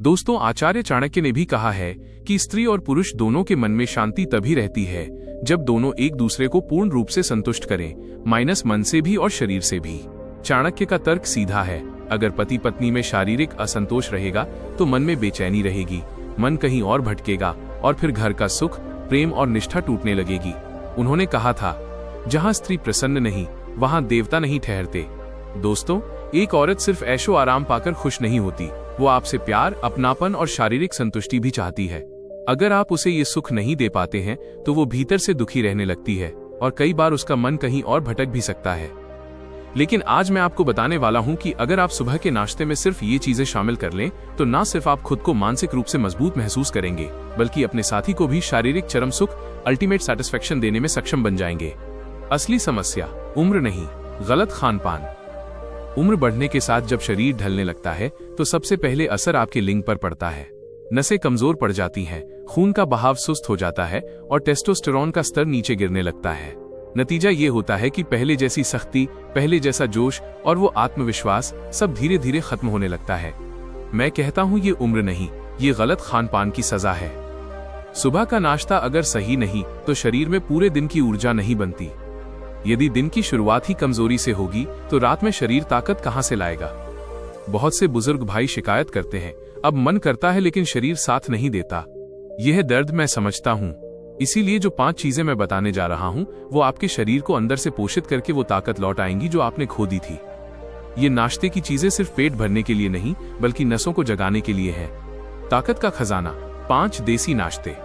दोस्तों, आचार्य चाणक्य ने भी कहा है कि स्त्री और पुरुष दोनों के मन में शांति तभी रहती है जब दोनों एक दूसरे को पूर्ण रूप से संतुष्ट करें, माइनस मन से भी और शरीर से भी। चाणक्य का तर्क सीधा है, अगर पति पत्नी में शारीरिक असंतोष रहेगा तो मन में बेचैनी रहेगी, मन कहीं और भटकेगा और फिर घर का सुख, प्रेम और निष्ठा टूटने लगेगी। उन्होंने कहा था, जहां स्त्री प्रसन्न नहीं वहां देवता नहीं ठहरते। दोस्तों, एक औरत सिर्फ ऐशो आराम पाकर खुश नहीं होती, वो आपसे प्यार, अपनापन और शारीरिक संतुष्टि भी चाहती है। अगर आप उसे ये सुख नहीं दे पाते हैं तो वो भीतर से दुखी रहने लगती है और कई बार उसका मन कहीं और भटक भी सकता है। लेकिन आज मैं आपको बताने वाला हूं कि अगर आप सुबह के नाश्ते में सिर्फ ये चीजें शामिल कर लें तो ना सिर्फ आप खुद को मानसिक रूप से मजबूत महसूस करेंगे, बल्कि अपने साथी को भी शारीरिक चरम सुख, अल्टीमेट सेटिस्फेक्शन देने में सक्षम बन जाएंगे। असली समस्या उम्र नहीं, गलत खान पान। उम्र बढ़ने के साथ जब शरीर ढलने लगता है तो सबसे पहले असर आपके लिंग पर पड़ता है। नसें कमजोर पड़ जाती हैं, खून का बहाव सुस्त हो जाता है और टेस्टोस्टेरोन का स्तर नीचे गिरने लगता है। नतीजा ये होता है कि पहले जैसी सख्ती, पहले जैसा जोश और वो आत्मविश्वास सब धीरे धीरे खत्म होने लगता है। मैं कहता हूँ ये उम्र नहीं, ये गलत खान पान की सजा है। सुबह का नाश्ता अगर सही नहीं तो शरीर में पूरे दिन की ऊर्जा नहीं बनती। यदि दिन की शुरुआत ही कमजोरी से होगी तो रात में शरीर ताकत कहां से लाएगा। बहुत से बुजुर्ग भाई शिकायत करते हैं, अब मन करता है लेकिन शरीर साथ नहीं देता। यह दर्द मैं समझता हूं, इसीलिए जो 5 चीजें मैं बताने जा रहा हूं वो आपके शरीर को अंदर से पोषित करके वो ताकत लौट आएंगी जो आपने खो दी थी। ये नाश्ते की चीजें सिर्फ पेट भरने के लिए नहीं बल्कि नसों को जगाने के लिए है। ताकत का खजाना, 5 देसी नाश्ते।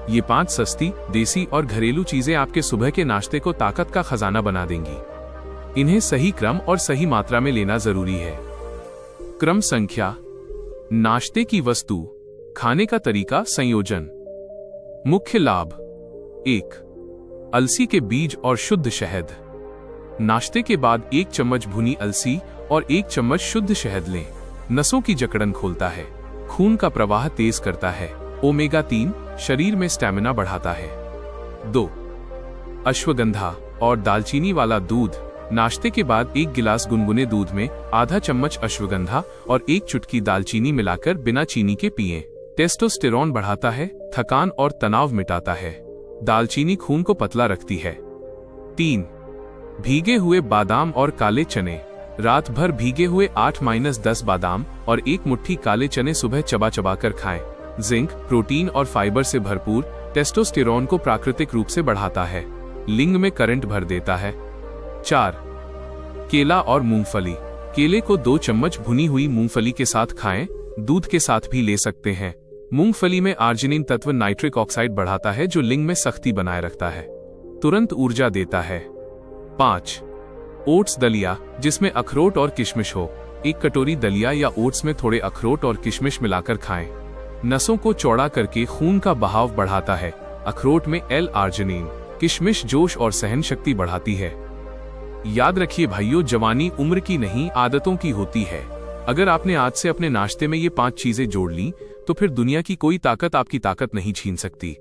ये 5 सस्ती, देसी और घरेलू चीजें आपके सुबह के नाश्ते को ताकत का खजाना बना देंगी। इन्हें सही क्रम और सही मात्रा में लेना जरूरी है। क्रम संख्या, नाश्ते की वस्तु, खाने का तरीका, संयोजन। मुख्य लाभ: 1. अलसी के बीज और शुद्ध शहद। नाश्ते के बाद 1 चम्मच भुनी अलसी और 1 चम्मच शुद्ध शहद लें। नसों की जकड़न खोलता है, खून का प्रवाह तेज करता है, ओमेगा 3 शरीर में स्टैमिना बढ़ाता है। 2. अश्वगंधा और दालचीनी वाला दूध। नाश्ते के बाद 1 गिलास गुनगुने दूध में आधा चम्मच अश्वगंधा और 1 चुटकी दालचीनी मिलाकर बिना चीनी के पिएं। टेस्टोस्टेरोन बढ़ाता है, थकान और तनाव मिटाता है। दालचीनी खून को पतला रखती है। 3. भीगे हुए बादाम और काले चने। रात भर भीगे हुए 8-10 बादाम और 1 मुट्ठी काले चने सुबह चबा चबा कर खाएं। जिंक, प्रोटीन और फाइबर से भरपूर, टेस्टोस्टेरोन को प्राकृतिक रूप से बढ़ाता है, लिंग में करंट भर देता है। 4. केला और मूंगफली। केले को 2 चम्मच भुनी हुई मूंगफली के साथ खाएं, दूध के साथ भी ले सकते हैं। मूंगफली में आर्जिनिन तत्व नाइट्रिक ऑक्साइड बढ़ाता है जो लिंग में सख्ती बनाए रखता है, तुरंत ऊर्जा देता है। 5. ओट्स दलिया, जिसमें अखरोट और किशमिश हो। 1 कटोरी दलिया या ओट्स में थोड़े अखरोट और किशमिश मिलाकर खाएं। नसों को चौड़ा करके खून का बहाव बढ़ाता है। अखरोट में L-आर्जिनिन, किशमिश जोश और सहन शक्ति बढ़ाती है। याद रखिए भाइयों, जवानी उम्र की नहीं आदतों की होती है। अगर आपने आज से अपने नाश्ते में ये 5 चीजें जोड़ ली तो फिर दुनिया की कोई ताकत आपकी ताकत नहीं छीन सकती।